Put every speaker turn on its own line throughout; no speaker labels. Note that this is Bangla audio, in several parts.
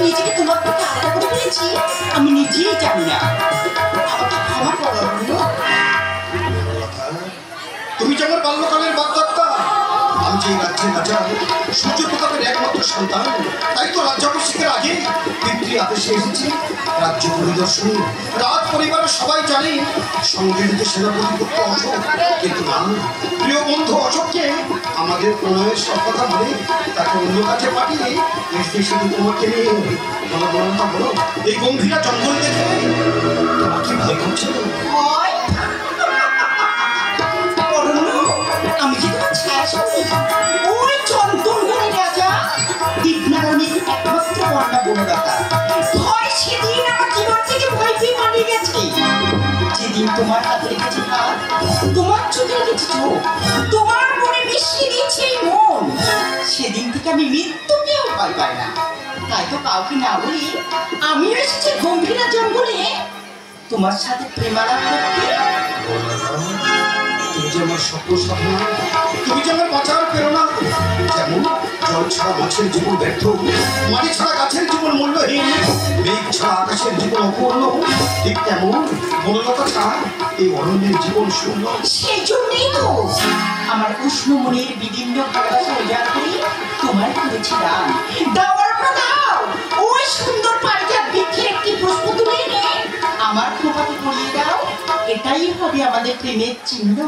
নিজেকে তোমার থেকে আলাদা করে ফেলেছি আমি নিজেই জানি না। আমাকে ক্ষমা করো।
তুমি যেমন বাল্যকালের বাগদত্তা, আমি যে রাজ্যের রাজা সূর্যপ্রতাপের একমাত্র সন্তান, তাই তো রাজ্যাভিষেকের আগে পিতৃ আদেশে এসেছি রাজ্য পরিদর্শনে। রাজ পরিবারের সবাই জানে সঙ্গে যেতে সেনাপতি পুত্র অশোক, কিন্তু না, প্রিয় বন্ধু অশোককে আমাদের প্রণয়ের সব কথা বলে তাকে অন্য কাছে পাঠিয়ে এসে শুধু তোমাকে নিয়ে বলো এই গম্ভীরা জঙ্গল দেখে তোমাকে ভয় করছে।
আমি কি তোমার ছায়া শুনি? ওই চন্দনগড়ে রাজা দীপনারায়ণের একমাত্র কন্যা বনলতা ভয় সেদিন আমার জীবন থেকে ভয় পেয়ে পালিয়ে গেছে। যেদিন তোমার হাতে রেখেছে হাত, তোমার চোখে রেখেছে চোখ, তোমার মনে মিশিয়ে দিয়েছে এই মন, সেদিন থেকে আমি মৃত্যুকেও ভয় পাই না। তাই তো কাউকে না বলি আমিও এসেছি গম্ভীরা জঙ্গলে তোমার সাথে প্রেমালাপ করতে।
তুমি যে আমার স্বপ্ন সাধনা, তুমি যে আমার বাঁচার প্রেরণা। যেমন জল ছাড়া মাছের জীবন ব্যর্থ, মাটি ছাড়া গাছের জীবন মূল্যহীন, মেঘ ছাড়া আকাশের জীবন অপূর্ণ, ঠিক তেমন বনলতা ছাড়া এই অরণ্যের জীবন শূন্য।
সেই জন্যই তো আমার উষ্ণ মনের বিভিন্ন ভালোবাসা উজাড় করে তোমায় করেছিলাম। দাওয়ার দাও ওই সুন্দর পারিজাত বৃক্ষের একটি পুষ্প তুলে এনে আমার খোপাকে পরিয়ে দাও, এটাই হবে আমাদের প্রেমের চিহ্ন।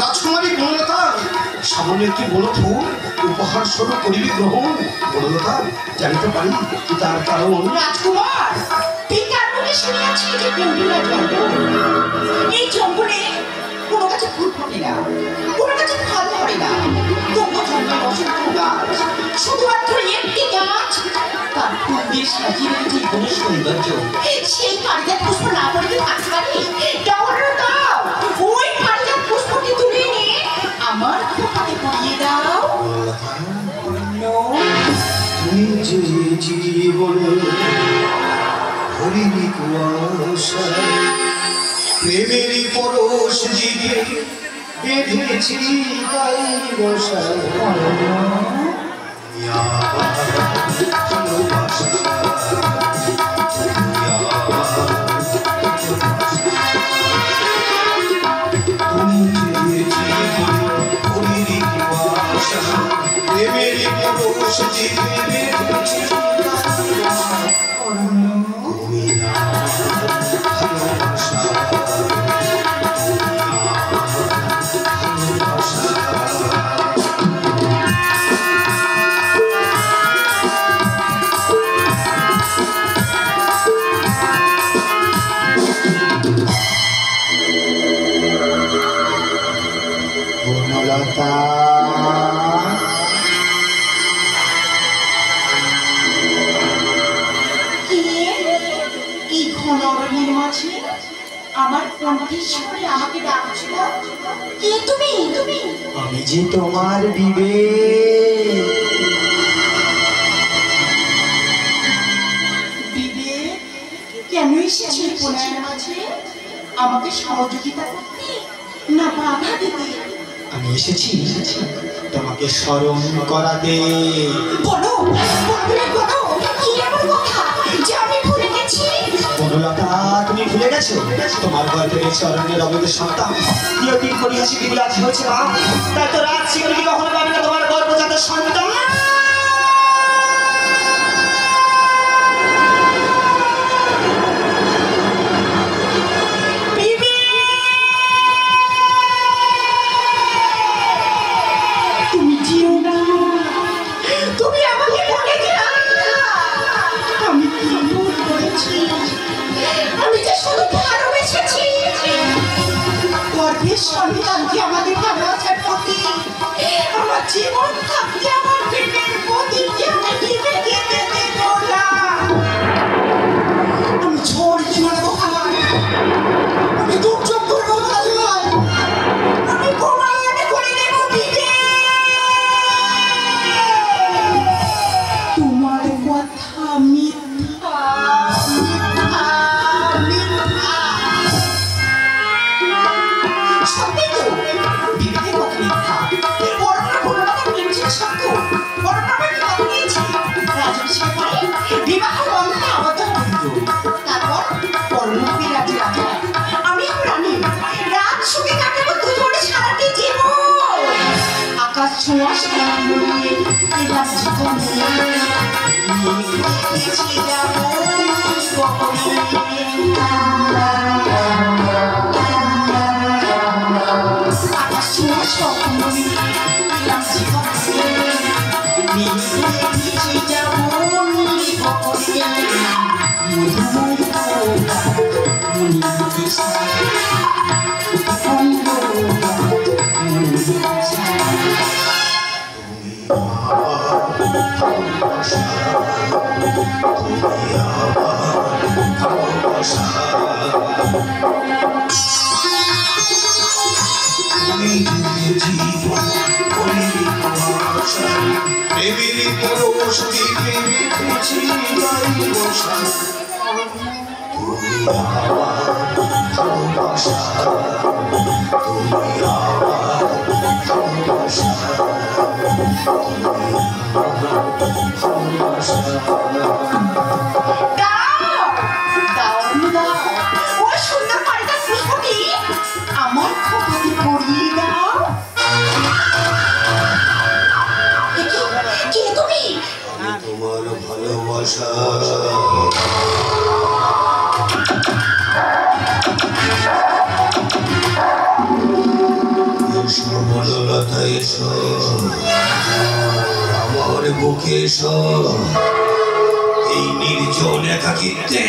রাজকুমারী বনলতা, সামান্য একটি বনফুল উপহার স্বরূপ করিবি গ্রহণ। বনলতা, জানিতে পারি কি তার কারণ?
রাজকুমার, পিতার মুখে শুনিয়াছি যে গম্ভীরা জঙ্গল, এই জঙ্গলে কোনো গাছে ফুল ফোটে না, কোনো গাছে ফল ধরে না, তবু জঙ্গল অসংখ্য গাছ, শুধুমাত্র একটি গাছ তার ফুল দিয়ে সাজিয়ে রেখেছে বনের সৌন্দর্য। সেই পারিজাত পুষ্প না পড়লে থাকতে পারি? দাওয়ারও দাও ওই পারিজাত পুষ্পটি তুলে এনে আমার খোপাকে পরিয়ে দাও।
নিজে জীবনে হরিণী কুয়াশা, প্রেমেরই পরশ দিকে বেঁধেছি গাই বসা। প্রেমেরই পরশ দিকে বেঁধেছি বনলতা।
এই ঘন অরণ্যের মাঝে আমার কণ্ঠেশ্বরে আমাকে ডাকছো? কে তুমি?
আমি যে তোমার বিবেক।
বিবেক, কেন এসেছি কোনার মাঝে? আমাকে সহযোগিতা করতে না বাধা দিতে?
আমি এসেছি তোমাকে স্মরণ করাতে।
বলো বলো, কি এমন কথা যে আমি ভুলে গেছি?
বনলতা, তুমি ভুলে গেছো তোমার গর্ভে রয়েছে অরণ্যের অবৈধ সন্তান। প্রিয়তির পরিহাসী বিবি আজ হয়েছে মা, তাই তো রাত সিকিউরিটি কখনো পাবে না তোমার গর্ভজাত সন্তান।
সন্তানকে আমাদের ভালোবাসার প্রতি, আমার জীবন থাকতে আমার প্রেমের প্রতিকে আমি দিতে যেতে দেব না। আমি ঝড় মারবো খাবার, আমি দুর্যোগ করবো খাবার, আমি প্রমাণ করে দেবো দিতে। তোমার কথা মিথ্যা মিথ্যা মিথ্যা। সত্যি তো বিবেকের কথা আকাশ ছোঁয়া সামনে এবার জীবনে পিছিয়ে যাব আকাশ ছোঁয়া স্বপ্নে এবার জীবনে পিছিয়ে যাব মধুময় আমার খোপাতে পরিয়ে দাও। কে তুমি?
তোমার ভালোবাসা এসো বনলতা এসো আমার বুকে এসো এই নির্জন একাকিত্বে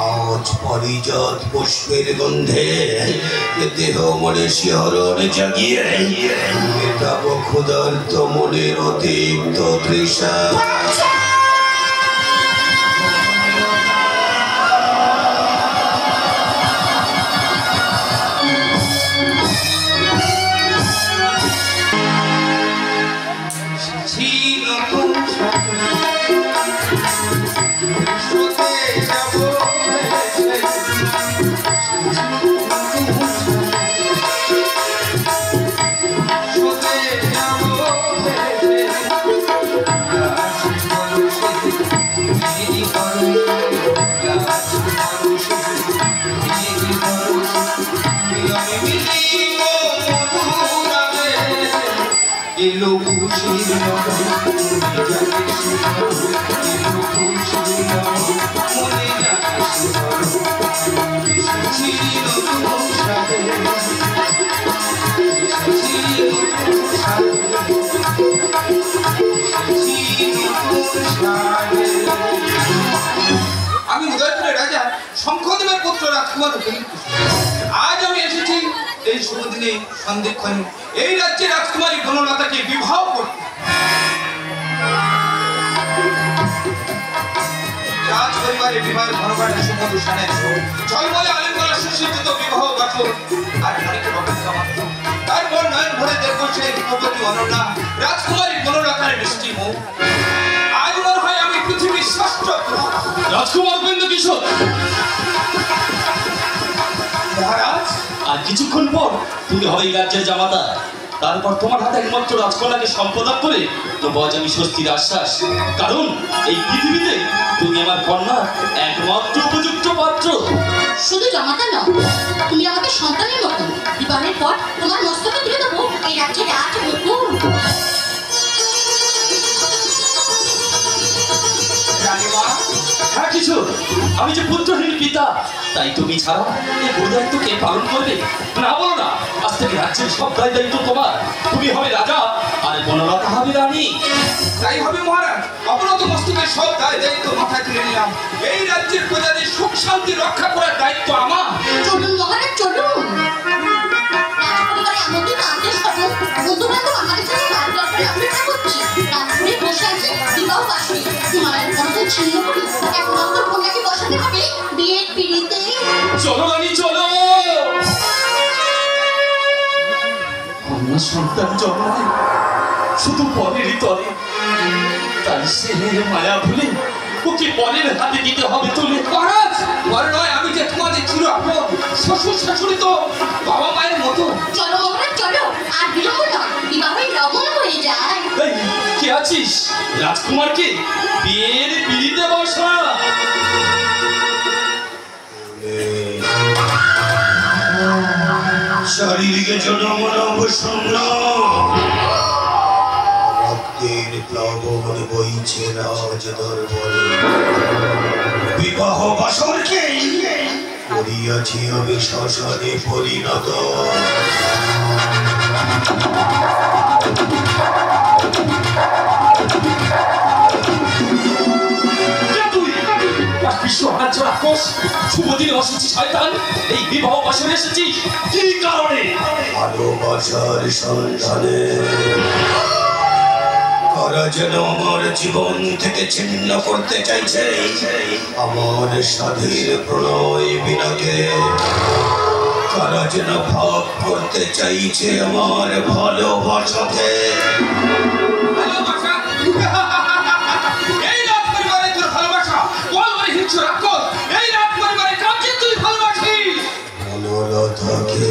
আজ পরিজাত পুষ্পের গন্ধে দেহ মনে শিহরণ জাগিয়ে মেটাবো ক্ষুধার্ত মনের অতিরিক্ত তৃষা।
আমি উদয়পুরের রাজা শঙ্খদেবের পুত্র রাজকুমার আজ আমি এসেছি এই শুভ দিনে সন্ধিক্ষণে এই রাজ্যের রাজকুমারী বনলতাকে বিবাহ করতে। রাজ পরিবারের বিবাহের ঘনঘটা শুভ অনুষ্ঠানে ঝলমলে আলিঙ্গনা সুসজ্জিত বিবাহ বছর আর খানিকটা অপেক্ষা মাত্র। তারপর নয়ন ভরে দেখবো সেই রূপবতী অনন্যা রাজকুমারী বনলতার মিষ্টি মুখ। আজ মনে হয় আমি পৃথিবীর শ্রেষ্ঠ
রাজকুমার গোবিন্দ কিশোর।
মহারাজ,
আর কিছুক্ষণ পর তুমি হবে এই রাজ্যের জামাতা। তারপর তোমার হাতে একমাত্র রাজকন্যাকে সম্প্রদান করে তবু আজ আমি স্বস্তির আশ্বাস, কারণ এই পৃথিবীতে তুমি আমার কন্যা একমাত্র উপযুক্ত পাত্র।
শুধু জামাতা নও, তুমি আমাকে সন্তানের মতো। বিবাহের পর তোমার মস্তকে তুলে দেবো এই রাজ্যের রাজ মুকুট।
হ্যাঁ কিশোর, আমি যে পুত্রহীন পিতা, তাই তুমি ছাড়া এই গুরুদায়িত্ব কে পালন করবে? না বলো না, আজ থেকে রাজ্যের সব দায় দায়িত্ব তোমার। তুমি হবে রাজা আর বনলতা হবে রানী।
তাই হবে মহারাজ, অবনত মস্তকের সব দায় দায়িত্ব মাথায় তুলে নিলাম। এই রাজ্যের প্রজাদের সুখ শান্তি রক্ষা করার দায়িত্ব আমার।
চলুন মহারাজ, চলুন। রাজপরিবারে আমাদের আদেশ করো, বন্ধু-বান্ধব আমাদের সাথে রাজদরবারে অপেক্ষা করছি। রাজপুরে বসে আছে বিবাহ বাসী, হিমালয়ের পর্বত ছিন্ন করে একমাত্র কন্যাকে বসাতে হবে বিয়ের পিঁড়িতে।
চলো রানী চলো। কন্যা সন্তান জন্মায় শুধু পরেরই তরে, তাই স্নেহের মায়া ভুলে ওকে পরের হাতে দিতে হবে তুলে।
মহারাজ, বড় নয়, আমি যে তোমাদের চির আপন শ্বশুর শাশুড়ি তো বাবা মায়ের মতো।
চলো মহারাজ চলো, আর বিলম্ব নয়, বিবাহের লগন হয়ে যায়।
এই, কে আছিস? রাজকুমারকে বিয়ের পিঁড়িতে বসা।
চারিদিকে জনমন শূন্য, যৌবন বইছে রাজ দরবারে বিবাহ বাসরকে করিয়াছি আমি শ্মশানে পরিণত
শুভদিনে অসুচি শয়তান এই বিবাহ বাসরে এসেছিস কি কারণে?
ভালোবাসার সন্ধানে কারা যেন আমার জীবন থেকে ছিন্ন করতে চাইছে আমার স্বাধীন প্রণয় বিনাকে কারা যেন ভাগ করতে চাইছে আমার ভালোবাসাকে
এই রাত পরিবারে তোর ভালোবাসা বল বলে হিংসু রাক্ষস এই রাত পরিবারে কাকে তুই ভালোবাসিস?
মনোরথাকে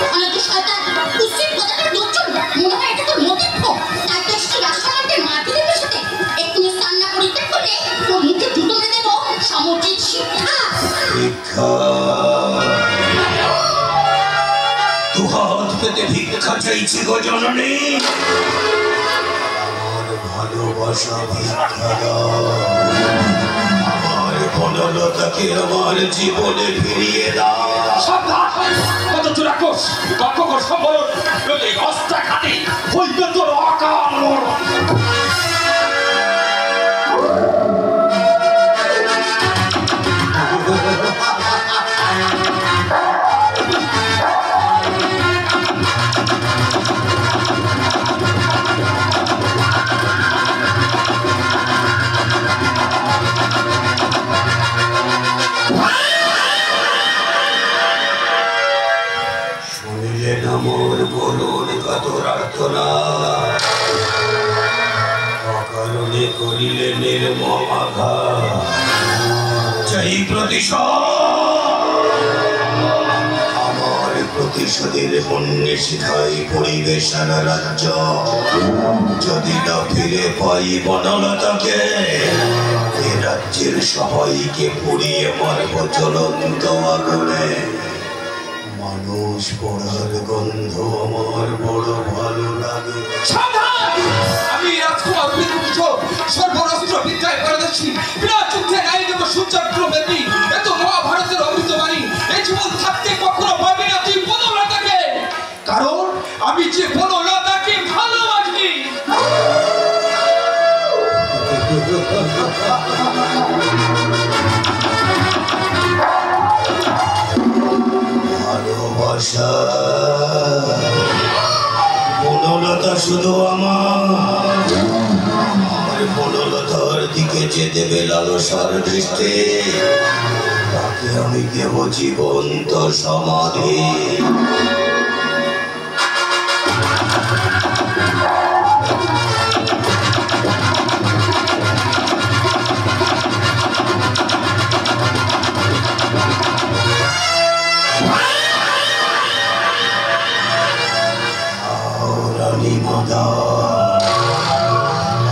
অনেক শয়তান কুসির কথাটা দুচুন মনে হয় এটা তোর মতিত্ব তাই তো এসছি রাষ্ট্রমন্ত্রীর মারপিটের সাথে এক্ষুনি স্নান না করিতে করে তোর মুখে জুতো মেরে দেবো সমুচিত শিক্ষা
ভিক্ষা দুহাত পেতে ভিক্ষা চাইছি গো জননী আমার ভালোবাসা ভিক্ষা দাও আমার বনলতাকে আমার জীবনে ফিরিয়ে দাও
কত চুরাকোষ লক্ষ্য কর সম্বরণ এই অস্ত্রা খাতে হইবে তোর অকাল মরণ।
শুনিলেন আমার বলুন কাতর আর্তনা অকারণে করিলে নির্মম আঘাত চাই প্রতিশোধ আমার প্রতিশোধের পুণ্যে শিখাই পড়িবে সারা রাজ্য যদি না ফিরে পাই বনলতাকে এ রাজ্যের সবাইকে পুড়িয়ে মারব জ্বলন্ত আগুনে মানুষ পড়ার গন্ধ আমার বড় ভালো লাগে
আমি রাজকুমার বিদুষক সর্বরাষ্ট্র বিদ্যায় পারদর্শী বিরাট যুদ্ধে নাই দেব সূর্যাগ্র ব্যাপী এত মহাভারতের অমৃতবাণী এই জীবন থাকতে কখনো পাবি না তুই বনলতাকে কারণ আমি যে বনলতাকে ভালোবাসি
ভালোবাসা বনলতা শুধু আমার বনলতার দিকে যে দেবে লালসার দৃষ্টি তাকে আমি দেব জীবন্ত সমাধি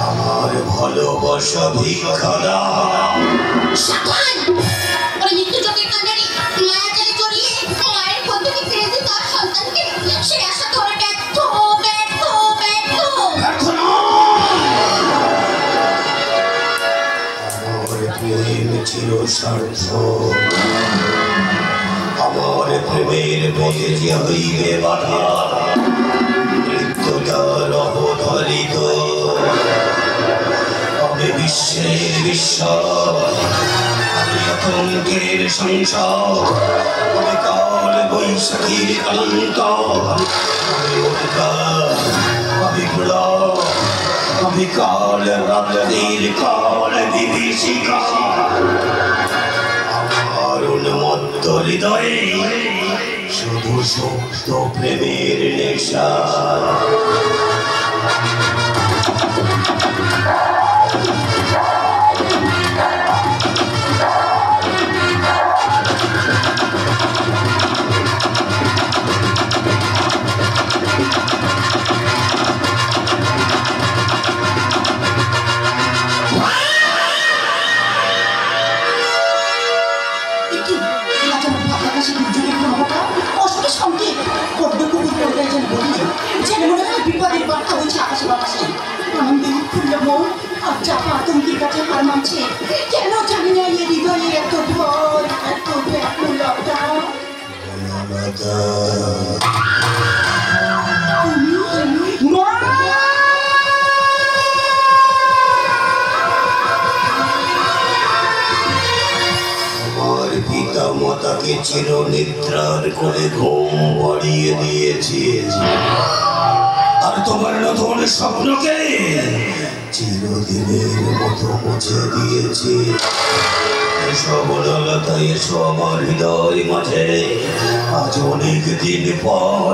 আমার ভালোবাসা ভিক্ষা দাও
সাবধান ওই মৃত্যুযোগের কান্ডারি মায়াজালে জড়িয়ে মায়ের বন্ধুকে ফিরে দিতে তার সন্তানকে সে আশা করে ব্যর্থ ব্যর্থ ব্যর্থ
আমার প্রেম চির সার্থক আমার প্রেমের পথে যে হইবে বাধা মৃত্যুটার অবধারিত আমি বিশ্বের বিশ্বাস আমি আতঙ্কের সংসার আমি কাল বৈশাখীর কলঙ্ক আমি উল্কা আমি বুড়া আমি কাল রাত্রির কাল বিভীষিকা আমার উন্মত্ত হৃদয়ে শুধু সত্য প্রেমের নেশা
অসুখের সঙ্গে বড্ড কবুল করে যেন বলি যেন মনে হয় আছে, কেন জানি না এই হৃদয়ে এত ভয়, এত ব্যাকুলতা। মা!
আমার পিতা মাতাকে চিরনিদ্রার করে ঘুম পাড়িয়ে দিয়েছি, আর তোমার নতুন স্বপ্নকে চিরদিনের মতো মুছে দিয়েছি। সবলতা এসো আমার হৃদয় মাঝে, আজ অনেক দিন পর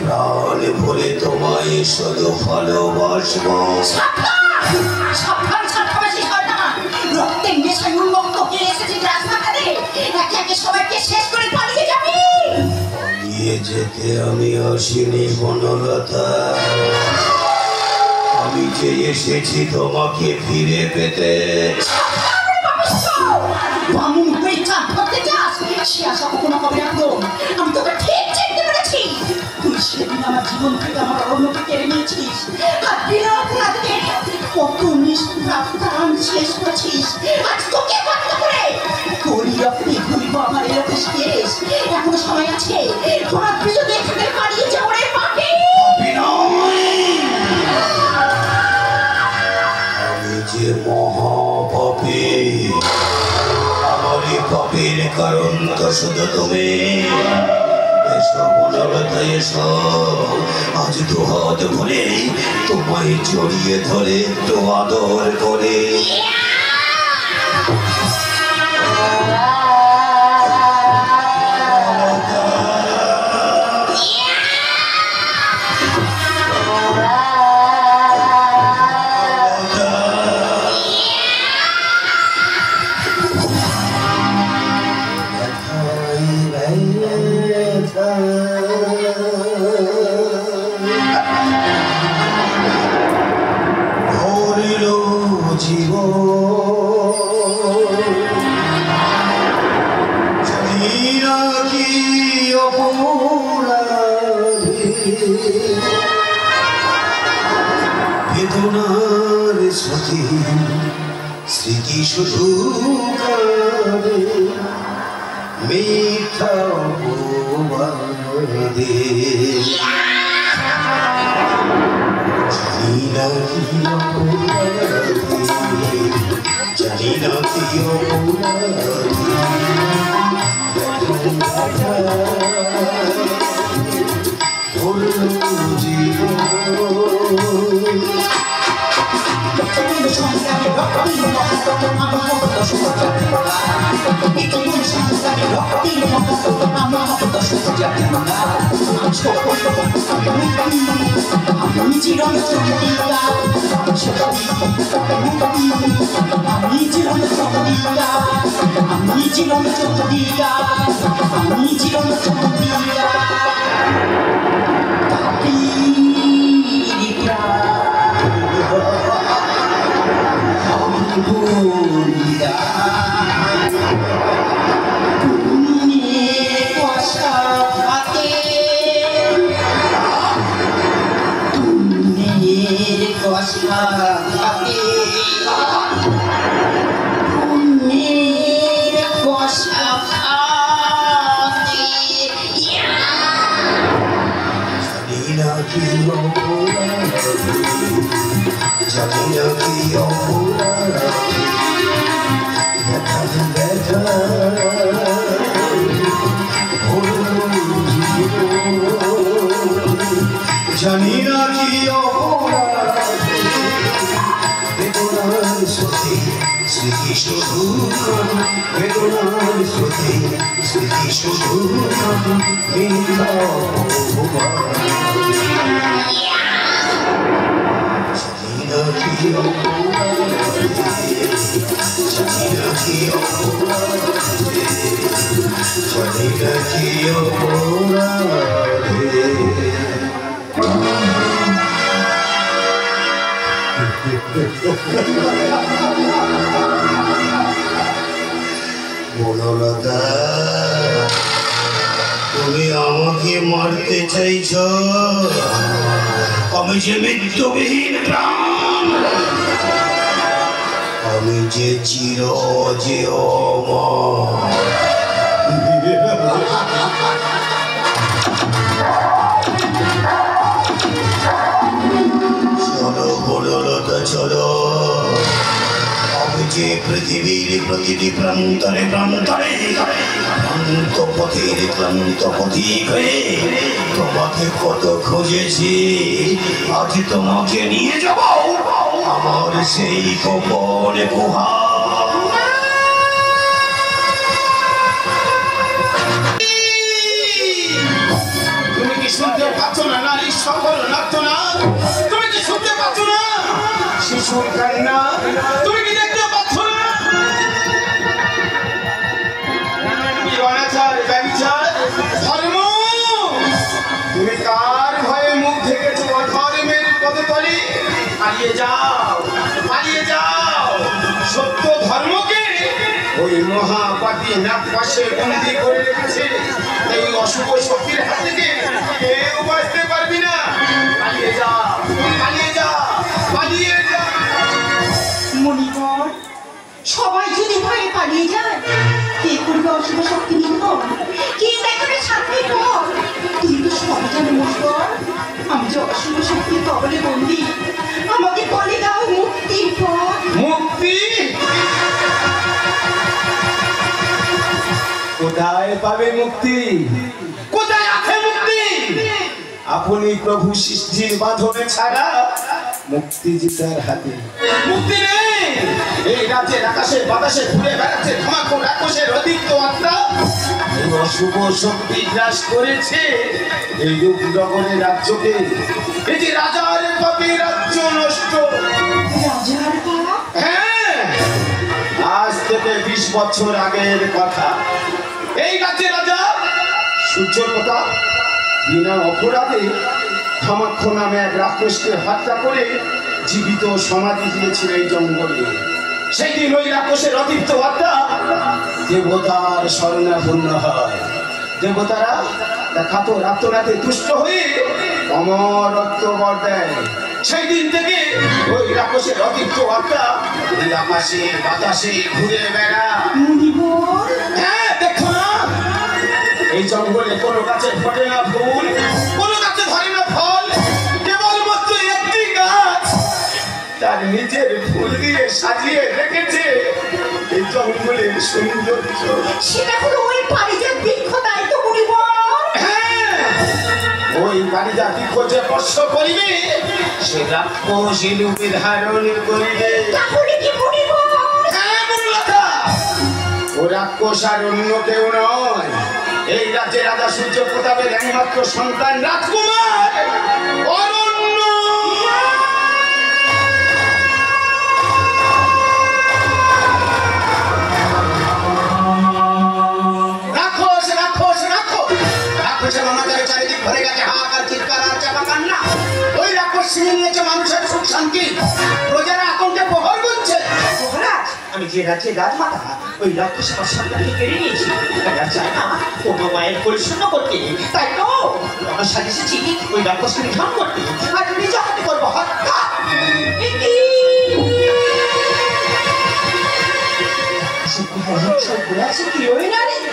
প্রাণ ভরে তোমায় শুধু ভালোবাসবো।
সাবধান সাবধান শয়তান, রক্তের নেশায় উন্মুক্ত হয়ে এসেছিস রাজমাতারে, একে একে সবাইকে শেষ করে পালিয়ে যাবি।
পালিয়ে যেতে আমি আসিনি বনলতা, আমি যে এসেছি তোমাকে ফিরে পেতে।
বামুন হয়ে চাঁদ ধরতে চাস, সে আশা কখনো হবে না গো। আমি তোকে ঠিক চিনতে পেরেছি। তুই সেদিন আমার জীবন থেকে আমার অন্যকে কেড়ে নিয়েছিস, আর বিনা অপরাধে কত নিষ্পাপ প্রাণ শেষ করেছিস। আজ তোকে বাধ্য করে তোরই রক্তে ঘুরবো আমার এরকম শেষ। এখনো সময় আছে, তোরা দুজনে এখান থেকে পালিয়ে যাও রে পাপি।
আমি যে মহাপাপী, আমারই পাপের কারণ তো শুধু তুমি। এসো বনলতা এসো, আজ দুহাত ভরে তোমায় জড়িয়ে ধরে তো আদর করে। বেদনার স্মৃতি স্মৃতি শুধু কাঁদে, মিথ্যা অপবাদে। জানি না কি অপরাধী, জানি না কি অপরাধী, জানি না কি অপরাধী, বেদনার স্মৃতি স্মৃতি শুধু বেদনার স্মৃতি স্মৃতি শুধু মিথ্যা অপবাদে। জানি না কি অপরাধী, জানি না কি অপরাধী, জানি না কি অপরাধী। বনলতা, তুমি আমাকে মারতে চাইছ? আমি যে মৃত্যুবিহীন প্রাণ, আমি যে চির যে অমর। চলো বনলতা চলো, আমি যে পৃথিবীর প্রতিটি প্রান্তরে প্রান্তরে ক্লান্ত পথের ক্লান্ত পথিক হয়ে তোমাকে কত খুঁজেছি, আজ তোমাকে নিয়ে যাব আমার সেই গোপন গুহা।
তুমি কি শুনতে পাচ্ছ না নারীর সকল নার্তনা? তুমি কি শুনতে পাচ্ছ না শিশুর কান্না? তুমি কি দেখতে পাচ্ছ না কি অনাচার ব্যভিচার ধর্ম? তুমি কার ভয়ে মুখ ঢেকেছো অধর্মের পদতলে? পালিয়ে যাও, পালিয়ে যাও। সত্য ধর্মকে ওই মহাপাপী নাগপাশে বন্দী করে রেখেছে। এই অশুভ শক্তির হাত থেকে কেউ বাঁচতে পারবি না। পালিয়ে যা, পালিয়ে যা, পালিয়ে যা।
মণিকর, সবাই যদি ভয়ে পালিয়ে যায়, কে করবে অশুভ শক্তি নির্মূল? কে দেখাবে শান্তির পথ? তুই তো সব জানো মণিকর, আমি যে অশুভ শক্তির কবলে বন্দী। আমাকে বলে দাও মুক্তির পথ।
মুক্তি কোথায় পাবে মুক্তি? কোথায় আছে মুক্তি? আপনি প্রভু সৃষ্টির বাঁধনে ছাড়া মুক্তি জিতার হাতে। মুক্তি নেই। এই রাজ্যের আকাশে বাতাসে ঘুরে বেড়াচ্ছে ধমাকো রাক্ষসের অতিরিক্ত আত্মা। এই অশুভ শক্তি গ্রাস করেছে এই রূপনগরের রাজ্যকে। এই যে রাজার পাপে রাজ্য নষ্ট।
রাজার পাপ?
হ্যাঁ, আজ থেকে 20 বছর আগের কথা। এই রাজ্যের রাজা সূর্যপ্রতাপ বিনা অপরাধে ধমাক্ষ নামে এক রাক্ষসকে হত্যা করে জীবিত সমাধি দিয়েছিল এই জঙ্গলে। সেই দিন ওই রাক্ষসের অতিরিক্ত আত্মা দেবতার শরণাপন্ন হয়। দেবতারা খাত রাত্রনাথে তুষ্ট হয়ে অমরত্ব বর দেয়। সেই দিন থেকে ওই রাক্ষসের অতিরিক্ত আত্মা ওই আকাশে বাতাসে ঘুরে বেড়া। হ্যাঁ, দেখো না, এই জঙ্গলে কোনো গাছে ফোটে না ফুল, কোনো গাছে ধরে না ফল, কেবলমাত্র একটি গাছ তার নিজের ফুল দিয়ে সাজিয়ে রেখেছে এই জঙ্গলের সৌন্দর্য।
সেটা হলো ওই পারিজাত বৃক্ষ, তাই তো মণিবর?
হ্যাঁ, ওই পারিজাত বৃক্ষ যে স্পর্শ করিবে সে রাক্ষসী রূপে ধারণ করিবে।
তাহলে কি মণিবর?
হ্যাঁ বনলতা, ও রাক্ষস আর অন্য কেউ নয়, এই রাজ্যের রাজা সূর্য প্রতাপের একমাত্র সন্তান রাজকুমার অরণ্য। রাক্ষস রাক্ষস রাক্ষস রাক্ষসের অনাচারে চারিদিক ভরে গেছে হাহাকার, চিৎকার আর চাপা কান্না। ওই রাক্ষস ছিনিয়ে নিয়েছে মানুষের সুখ শান্তি, প্রজারা আতঙ্কে প্রহর করছে।
মহারাজ, আমি যে রাজ্যের রাজমাতা, ওই রাক্ষস আমার সন্তানকে কেড়ে নিয়েছি। তারা চায় না কোনো মায়ের পরিশূন্য করতে, তাই তো আমার সাথে এসেছি ওই রাক্ষসকে নিধন করতে। আর নিজে হাতে করবো হত্যা।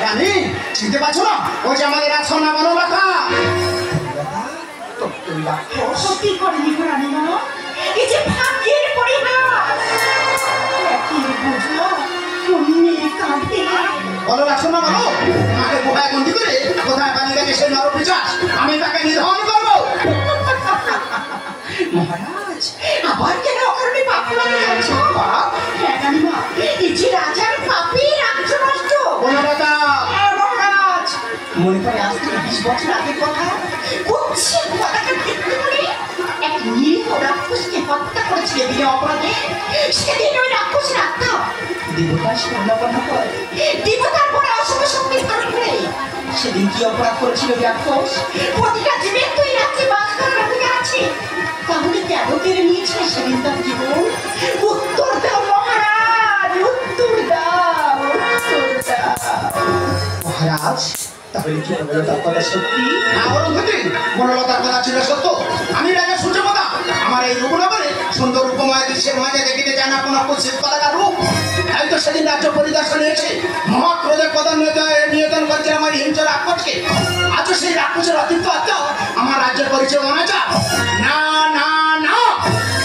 রানী, চিনতে পারছো না? ওই যে আমাদের রাজকন্যা বনলতা।
সত্যি করেনি রানী মা, এই যে ভাগ্যের পরিহাস। একই বুঝলো অন্যের কাঁদতে।
বলো রাজকন্যা, বলো মাকে কোথায় বন্দি করে কোথায় পালিয়ে গেছে সেই নরপিশাচ? আমি তাকে নিধন করবো।
মহারাজ, আবার কেন অকারণে পাপ করে যাচ্ছ? হ্যাঁ রানী মা, এই যে রাজার পাপে রাজ্য নষ্ট।
বনলতা,
মহারাজ, মনে করে আজ থেকে 20 বছর আগের কথা। কুৎসিত পতাকা ভিত্তি করে এক নিরীহ রাক্ষসকে হত্যা করেছিল বিনা অপরাধে। সেদিন ওই রাক্ষসের আত্মা দেবতার স্বর্ণাপন্ন করে, দেবতার পরে অশুভ শক্তি ধারণ করে। সেদিন কি অপরাধ করেছিল রাক্ষস? প্রতিটা জীবের তুই রাজ্যে বাস করার অধিকার আছে, তাহলে কেন কেড়ে নিয়েছে সেদিন তার জীবন? উত্তর দাও মহারাজ, উত্তর দাও, উত্তর দাও।
মহারাজ, তাহলে কি বনলতার কথা সত্যি? না অরুন্ধতি, বনলতার কথা ছিল সত্য। আমি রাজা সূর্যপ্রতাপ, আমার এই রূপনগরে সুন্দর রূপ
রূপময় দৃশ্যের মাঝে দেখিতে যায় না কোনো কুৎসিত পতাকা রূপ। তাই তো সেদিন রাজ্য পরিদর্শনে এসে মহাক্রোধে প্রধান নিয়ন্ত্রণ করছে আমার হিংস রাক্ষসকে। আজও সেই রাক্ষসের অতিরিক্ত আত্মা আমার রাজ্যের পরিচয় মনে যা না না না।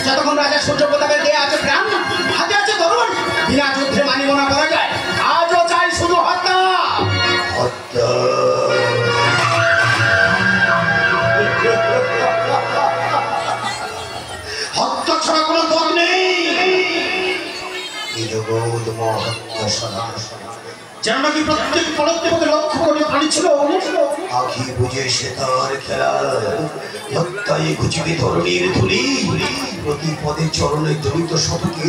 যতক্ষণ রাজা সূর্য প্রতাপের দেহে আছে প্রাণ, হাতে আছে ধরুন, বিনা যুদ্ধে মানিব না করা যায়। আজও চাই শুধু হত্যা হত্যা। হত্যা ছাড়া কোনো পথ নেই। যেন নাকি প্রত্যেক পদক্ষেপকে লক্ষ্য করে আনিছিল আখি বুঝে সে তার খেলা। হত্যায় ঘুচিবে ধরণীর ধুলি, প্রতি পদে চরণে জড়িত শতকে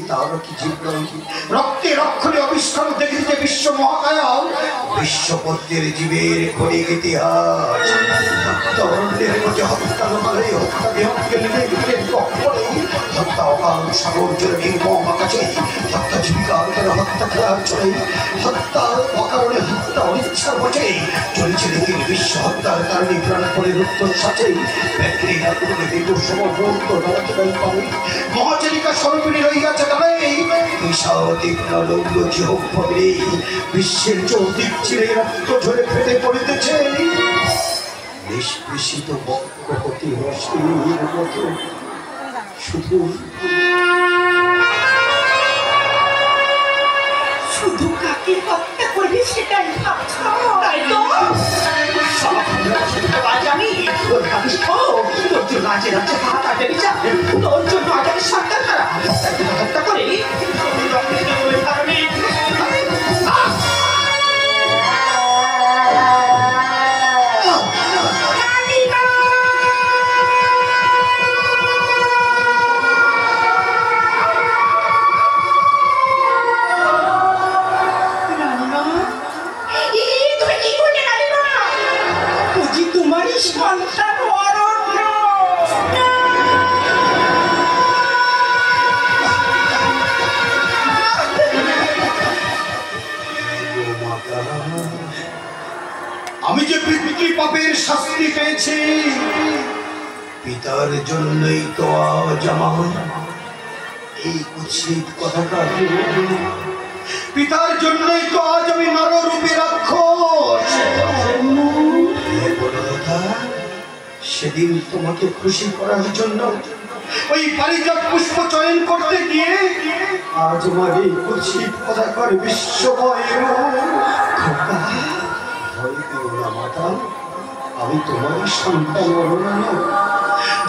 তার কি জীবন রক্তে রক্ষণে আবিষ্কার দেখিতে বিশ্ব মহাকায়া বিশ্বপদ্মের জীবের ক্ষণিক ইতিহাস। হত্যারণ্যের মধ্যে হত্যা লোকালে হত্যা দেহকে হত্যা অকাল সাগর জলে নির্মম আকাশে হত্যা জীবিকার কেন হত্যা খেলার চলে হত্যা অকারণে হত্যা অনিচ্ছার বসে চলছে দেখি বিশ্ব হত্যার কারণে প্রাণ করে রুক্তর সাথে মহাচারিকা স্বরূপিণী রইয়াছে তবে বিশ্বের চৌদিক চিরে রক্ত ঝরে ফেটে পড়িতেছে নিষ্পেষিত বক্ষপতি রশ্মির মতো শুধু
শুধু কাকে হত্যা করবি সেটাই ভাবছ, তাই তো? আজ আমি তোর ভাবিস তোর জন্য রাজে রাজ্যে হাত আটে বিচার, তোর জন্য আজ আমি সরকার তারা হত্যা করে কারণে
আমি যে পিতৃ পাপের শাস্তি পেয়েছি পিতার জন্যই তো আজ আমার এই কুৎসিত কথাটা। পিতার জন্যই তো আজ আমি নররূপে রাক্ষস। সেদিন তোমাকে খুশি করার জন্য ওই পারিজাত পুষ্প চয়ন করতে গিয়ে আজ আমার এই কুৎসিত কথাকার বিশ্বময় মাতা, আমি তোমার সন্তান।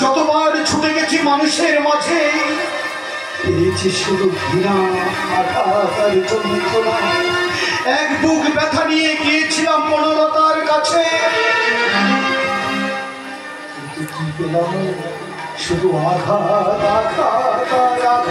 যতবার ছুটে গেছি মানুষের মাঝে পেয়েছি শুধু ঘৃণা আঘাত যন্ত্রণা। এক বুক ব্যথা নিয়ে গিয়েছিলাম বনলতার কাছে, কিন্তু কি পেলাম শুধু আঘাত আঘাত আঘাত।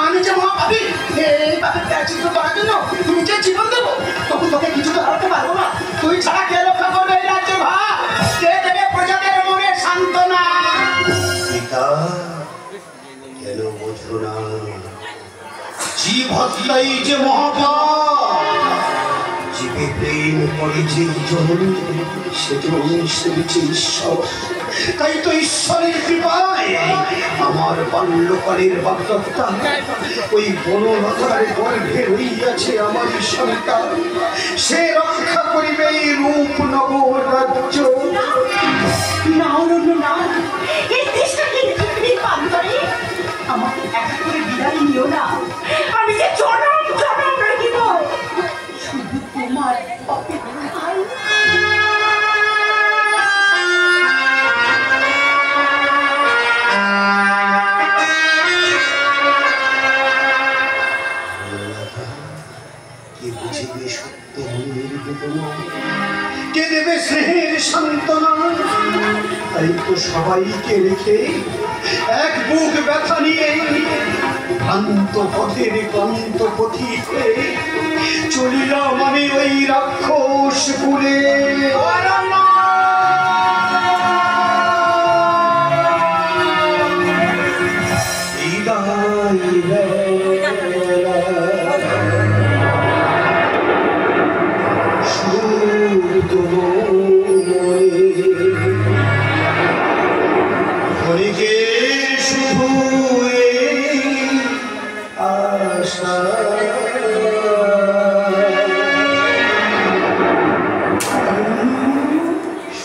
আমি যে মহাপাপী, এই পাপের প্রায়শ্চিত্ত করার জন্য নিজের জীবন দেবো, তখন তোকে কিছু তো হারাতে পারবো না। তুই ছাড়া কে রক্ষা করবে এই রাজ্য ভাব? কে দেবে প্রজাদের মনে সান্ত্বনা? পিতা কেন বোঝো না জীব হত্যাই যে মহাপাপ। জীবে প্রেম করে যে জননী সেজন্য সেবিছে ঈশ্বর। তাই তো ঈশ্বরের কৃপায় আমার বাল্যকালের বাগদত্তা ওই বনলতার গর্ভে রইয়াছে আমার সন্তান। সে রক্ষা করিবে এই রূপ নব রাজ্য।
না অরণ্য না, এই দেশটাকে প্রান্তরে আমাকে একা করে বিদায় নিও না। আমি যে জনম জনম রাখিব শুধু তোমার অপেক্ষায়।
কে দেবে স্নেহের সান্ত্বনা? তাই তো সবাইকে রেখে এক বুক ব্যথা নিয়ে ভ্রান্ত পথের ক্লান্ত পথিকে চলিলাম আমি ওই রাক্ষস কুলে।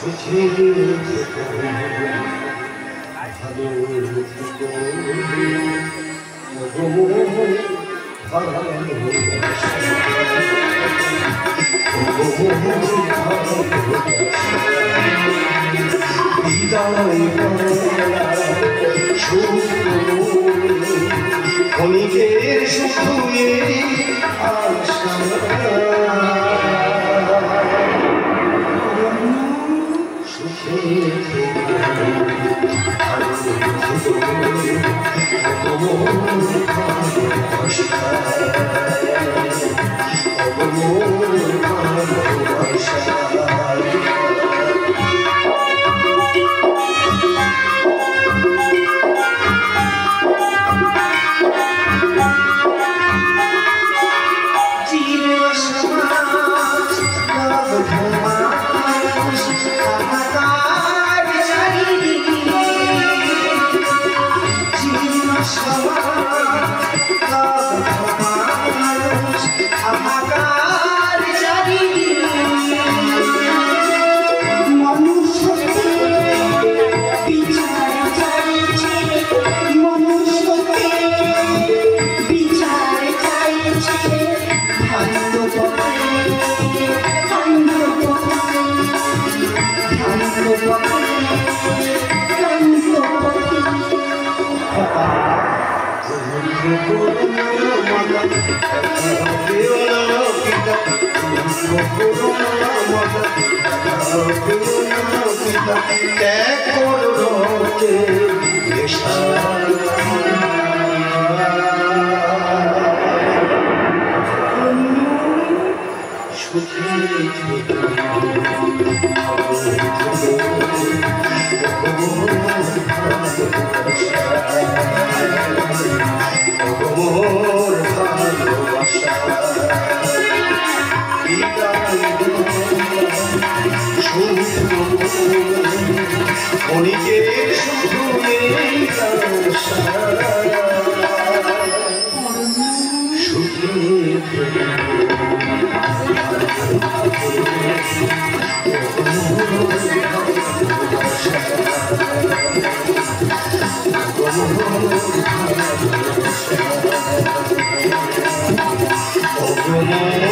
সুখে থেকো, ভালো থেকো, ক্ষণিকের সুখে আশা সুখে Oh,